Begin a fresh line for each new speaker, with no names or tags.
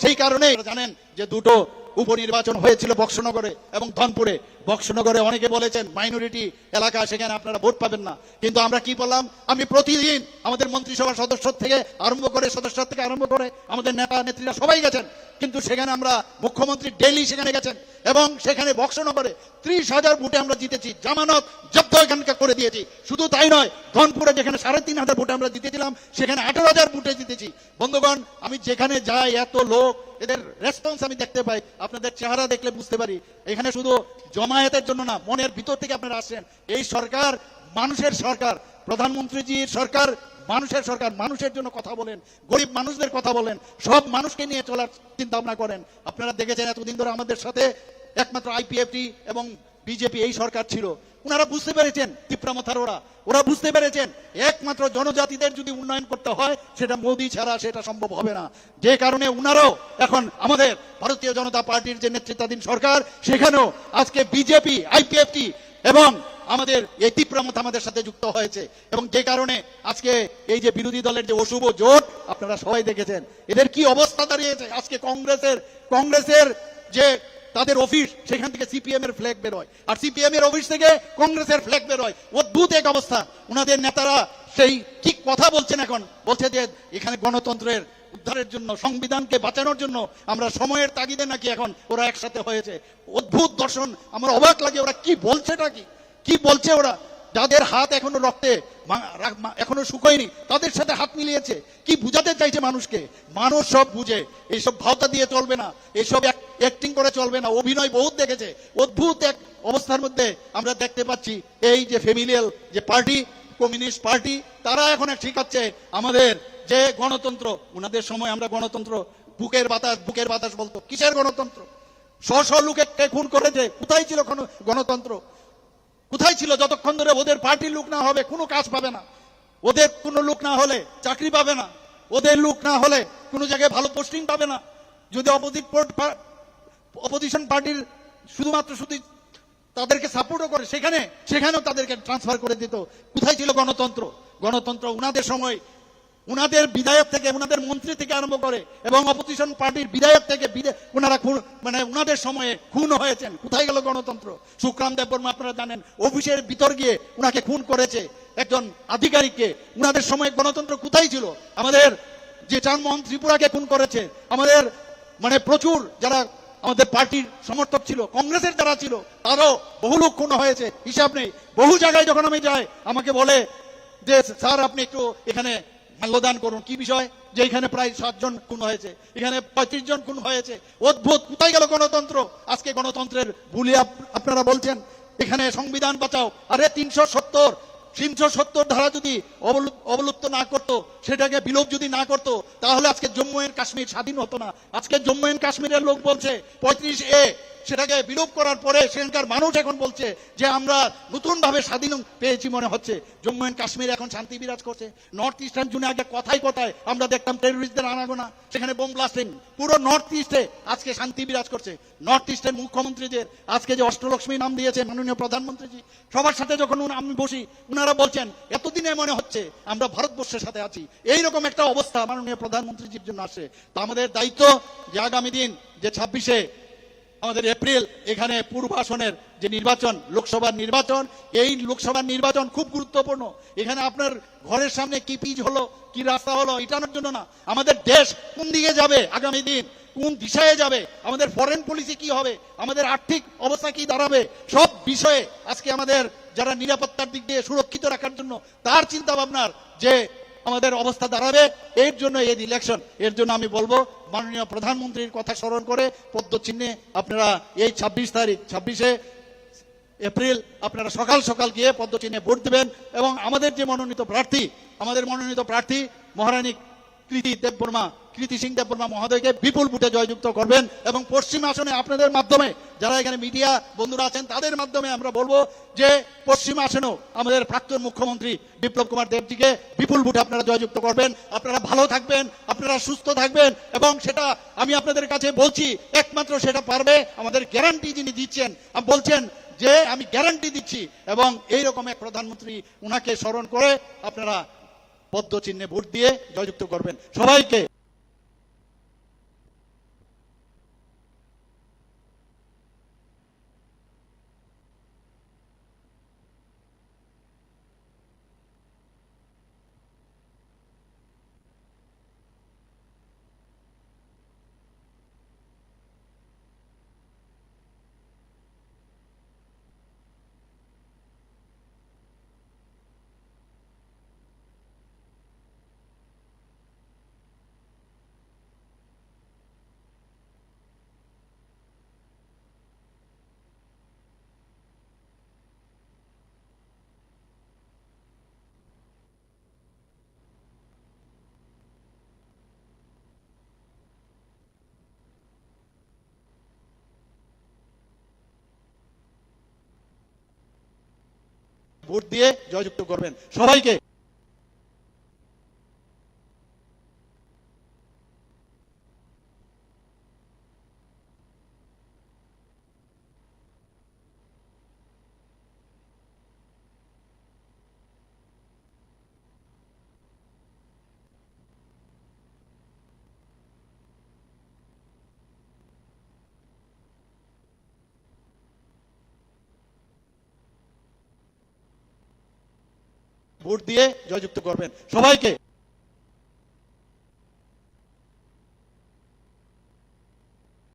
সেই কারণে জানেন যে দুটো উপনির্বাচন হয়েছিল বক্সনগরে এবং ধনপুরে। বক্সনগরে অনেকে বলেছেন মাইনরিটি এলাকা, সেখানে আপনারা ভোট পাবেন না, কিন্তু আমরা কি বললাম, আমি প্রতিদিন আমাদের মন্ত্রিসভার সদস্য থেকে আরম্ভ করে আমাদের নেতা নেত্রীরা সবাই গেছেন, কিন্তু সেখানে আমরা মুখ্যমন্ত্রী ডেলি সেখানে গেছেন এবং সেখানে বক্সনগরে 30,000 ভোটে আমরা জিতেছি, জামানত জব্দ এখানকার করে দিয়েছি। শুধু তাই নয়, ধনপুরে যেখানে 3,500 ভোটে আমরা জিতেছিলাম সেখানে 18,000 ভোটে জিতেছি। বন্ধুগণ, আমি যেখানে যাই এত লোক, এদের রেসপন্স আমি দেখতে পাই, আপনাদের চেহারা দেখলে বুঝতে পারি এখানে শুধু জমায়েতের জন্য না, মনের ভিতর থেকে আপনারা আসছেন। এই সরকার মানুষের সরকার, প্রধানমন্ত্রীজির সরকার মানুষের সরকার, মানুষের জন্য কথা বলেন, গরিব মানুষদের কথা বলেন, সব মানুষকে নিয়ে চলার চিন্তা ভাবনা করেন। আপনারা দেখেছেন এতদিন ধরে আমাদের সাথে একমাত্র আইপিএফটি এবং বিজেপি এই সরকার ছিল। ওনারা বুঝতে পেরেছেন, তিপ্রামথার ওরা বুঝতে পেরেছেন একমাত্র জনজাতিদের যদি উন্নয়ন করতে হয় সেটা মোদী ছাড়া সেটা সম্ভব হবে না। যে কারণে উনারাও এখন আমাদের ভারতীয় জনতা পার্টির যে নেতৃত্বাধীন সরকার, সেখানেও আজকে বিজেপি, আইপিএফটি এবং আমাদের এই তিপ্রামথ আমাদের সাথে যুক্ত হয়েছে। এবং যে কারণে আজকে এই যে বিরোধী দলের যে অশুভ জোট, আপনারা সবাই দেখেছেন এদের কি অবস্থা দাঁড়িয়েছে। আজকে কংগ্রেসের যে তাদের অফিস, সেখান থেকে সিপিএম এর ফ্ল্যাগ বেরোয়, আর সিপিএম এর অফিস থেকে কংগ্রেসের ফ্ল্যাগ বেরোয়। অদ্ভুত এক অবস্থা। ওনাদের নেতারা সেই কি কথা বলছেন, এখন বলছে যে এখানে গণতন্ত্রের উদ্ধারের জন্য, সংবিধানকে বাঁচানোর জন্য আমরা সময়ের তাগিদে নাকি এখন ওরা একসাথে হয়েছে। অদ্ভুত দর্শন, আমার অবাক লাগে ওরা কি বলছেটা, কি বলছে ওরা। যাদের হাত এখনো রক্তে এখনো শুকোয়নি তাদের সাথে হাত মিলিয়েছে, কি বুঝাতে চাইছে মানুষকে। মানুষ সব বুঝে, এইসব ভাওতা দিয়ে চলবে না, এইসব অ্যাক্টিং করে চলবে না। অভিনয় বহুত দেখেছে। অদ্ভুত এক অবস্থার মধ্যে আমরা দেখতে পাচ্ছি এই যে ফ্যামিলিয়াল যে পার্টি, কমিউনিস্ট পার্টি, তারা এখন শিখাচ্ছে আমাদের যে গণতন্ত্র। ওনাদের সময় আমরা গণতন্ত্র বুকের বাতাস বলতো। কিসের গণতন্ত্র? শ লোককে খুন করেছে, কোথায় ছিল গণতন্ত্র? কোথায় ছিল? যতক্ষণ ধরে ওদের পার্টির লোক না হবে কোনো কাজ পাবে না, ওদের কোনো লোক না হলে চাকরি পাবে না, ওদের লোক না হলে কোনো জায়গায় ভালো পোস্টিং পাবে না। যদি অপোজিশন পার্টির শুধুমাত্র তাদেরকে সাপোর্টও করে, সেখানেও তাদেরকে ট্রান্সফার করে দিত। কোথায় ছিল গণতন্ত্র? উনাদের সময় উনাদের বিধায়ক থেকে, উনাদের মন্ত্রী থেকে আরম্ভ করে এবং অপোজিশন পার্টির বিধায়ক থেকে ওনারা উনাদের সময়ে খুন হয়েছেন। কোথায় গেল গণতন্ত্র? সুখরাম দেববর্মা আপনারা জানেন, অফিসের ভিতর গিয়ে উনাকে খুন করেছে একজন আধিকারিককে। উনাদের সময় গণতন্ত্র কোথায় ছিল? আমাদের যে চানমোহন ত্রিপুরাকে খুন করেছে, আমাদের প্রচুর যারা আমাদের পার্টির সমর্থক ছিল, কংগ্রেসের যারা ছিল, তারও বহু লোক খুন হয়েছে, হিসাব নেই। বহু জায়গায় যখন আমি যাই আমাকে বলে যে স্যার আপনি একটু এখানে মাল্যদান করুন। কি বিষয়? যে এখানে প্রায় 7 জন খুন হয়েছে, এখানে 35 জন খুন হয়েছে। অদ্ভুত। কোথায় গেল গণতন্ত্র? আজকে গণতন্ত্রের ভুলে আপনারা বলছেন এখানে সংবিধান বাঁচাও। আরে 370 ধারা যদি অবলুপ্ত না করতো, সেটাকে বিলোপ যদি না করতো, তাহলে আজকে জম্মু এন্ড কাশ্মীর স্বাধীন হতো না। আজকে জম্মু এন্ড কাশ্মীরের লোক বলছে 35A সেটাকে বিলোপ করার পরে সেখানকার মানুষ এখন বলছে যে আমরা নতুন ভাবে স্বাধীন পেয়েছি মনে হচ্ছে। জম্মু এন্ড কাশ্মীর এখন শান্তি বিরাজ করছে। নর্থ ইস্টার্ন জোনে আগে কথায় আমরা দেখতাম টেররিস্টদের আনাগোনা, সেখানে বোম ব্লাস্টিং। পুরো নর্থ ইস্টে আজকে শান্তি বিরাজ করছে। নর্থ ইস্টের মুখ্যমন্ত্রীদের আজকে যে অষ্টলক্ষ্মী নাম দিয়েছে মাননীয় প্রধানমন্ত্রীজি, সবার সাথে যখন আমি বসি ওনারা বলছেন এতদিনে মনে হচ্ছে আমরা ভারতবর্ষের সাথে আছি। এইরকম একটা অবস্থা মাননীয় প্রধানমন্ত্রীজির জন্য আসে। তো আমাদের দায়িত্ব যে আগামী দিন যে 26শে আমাদের এপ্রিল এখানে পূর্বাসনের যে নির্বাচন, লোকসভার নির্বাচন, এই লোকসভার নির্বাচন খুব গুরুত্বপূর্ণ। এখানে আপনার ঘরের সামনে কি পিচ হলো, কি রাস্তা হলো, এটানোর জন্য না, আমাদের দেশ কোন দিকে যাবে, আগামী দিন কোন দিশায় যাবে, আমাদের ফরেন পলিসি কি হবে, আমাদের আর্থিক অবস্থা কি দাঁড়াবে, সব বিষয়ে আজকে আমাদের যারা নিরাপত্তার দিক দিয়ে সুরক্ষিত রাখার জন্য তার চিন্তা ভাবনার যে আমাদের অবস্থা দাঁড়াবে, এর জন্য এই ইলেকশন। এর জন্য আমি বলবো মাননীয় প্রধানমন্ত্রীর কথা স্মরণ করে পদ্ম চিহ্নে আপনারা এই 26শে এপ্রিল আপনারা সকাল সকাল গিয়ে পদ্ম চিহ্নে ভোট দেবেন এবং আমাদের যে মনোনীত প্রার্থী মহারানী কৃতি সিং দেববর্মা মহোদয়কে বিপুল ভোটে জয়যুক্ত করবেন। এবং পশ্চিম আসনে আপনাদের মাধ্যমে, যারা এখানে মিডিয়া বন্ধুরা আছেন তাদের মাধ্যমে আমরা বলবো যে পশ্চিম আসনেও আমাদের প্রাক্তন মুখ্যমন্ত্রী বিপ্লব কুমার দেবজিকে বিপুল ভোটে আপনারা জয়যুক্ত করবেন। আপনারা ভালো থাকবেন, আপনারা সুস্থ থাকবেন এবং সেটা আমি আপনাদের কাছে বলছি একমাত্র সেটা পারবে আমাদের গ্যারান্টি যিনি দিচ্ছেন, বলছেন যে আমি গ্যারান্টি দিচ্ছি। এবং এইরকম এক প্রধানমন্ত্রী, উনাকে স্মরণ করে আপনারা পদ্ম চিহ্নে ভোট দিয়ে জয়যুক্ত করবেন। সবাইকে ভোট দিয়ে জয়যুক্ত করবেন সবাইকে। ভোট দিয়ে জয়যুক্ত করবেন সবাইকে।